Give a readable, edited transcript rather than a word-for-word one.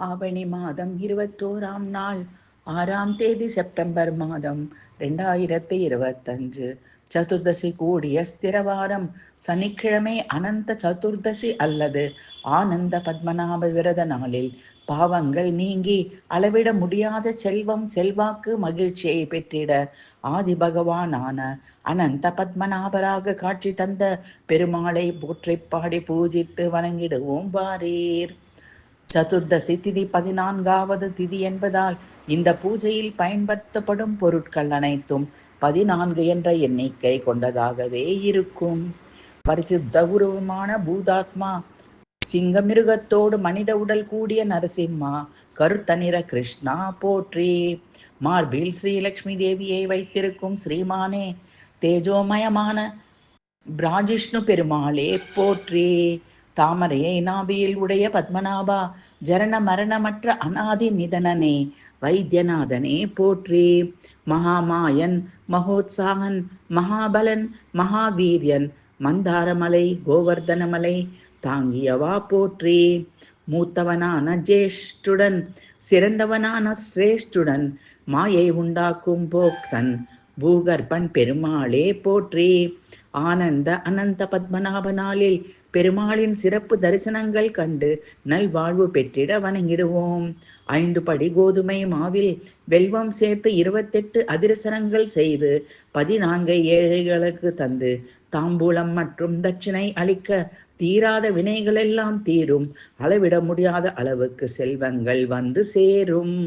ஆவணி மாதம் 21ஆம் நாள் 6ஆம் தேதி செப்டம்பர் மாதம் 2025 சதுர்தசி கூடிய ஸ்திரவாரம் சனிக்கிழமை அனந்த சதுர்தசி அல்லது ஆனந்த பத்மநாப விரத நாளில் பாவங்கள் நீங்கி அளவிட முடியாத செல்வம் செல்வாக்கு மகிழ்ச்சியை பெற்றிட ஆதி பகவானான அனந்த பத்மநாபராக காட்சி தந்த பெருமாளை போற்றி பாடி பூஜித்து வணங்கிடுவோம் வாரீர். சதுர்தசி திதி 14வது திதி என்பதால் இந்த பூஜையில் பயன்படுத்தப்படும் பொருட்கள் அனைத்தும் 14 என்ற எண்ணிக்கை கொண்டதாகவே இருக்கும். பரிசுத்த உருவமான பூதாத்மா சிங்கமிருகத்தோடு மனித உடல் கூடிய நரசிம்மா கருத்த நிற கிருஷ்ணா போற்றி. மார்பில் ஸ்ரீலக்ஷ்மி தேவியை வைத்திருக்கும் ஸ்ரீமானே தேஜோமயமான பிராஜிஷ்ணு பெருமாளே போற்றி. தாமரையை நாபியில் உடைய பத்மநாபா ஜரண மரணமற்ற அநாதி நிதனனே வைத்தியநாதனே போற்றி. மகாமாயன் மகோத்சாகன் மகாபலன் மகாவீரியன் மந்தாரமலை கோவர்தனமலை தாங்கியவா போற்றி. மூத்தவனான ஜேஷ்டுடன் சிறந்தவனான சிரேஷ்டுடன் மாயை உண்டாக்கும் போக்தன் பூகர்பன் பெருமாளே போற்றி. ஆனந்த அனந்த பத்மநாப நாளில் பெருமாளின் சிறப்பு தரிசனங்கள் கண்டு நல்வாழ்வு பெற்றிட வணங்கிடுவோம். 5 படி கோதுமை மாவில் வெல்வம் சேர்த்து 28 அதிரசனங்கள் செய்து 14 ஏழைகளுக்கு தந்து தாம்பூலம் மற்றும் தட்சிணை அளிக்க தீராத வினைகளெல்லாம் தீரும், அளவிட முடியாத அளவுக்கு செல்வங்கள் வந்து சேரும்.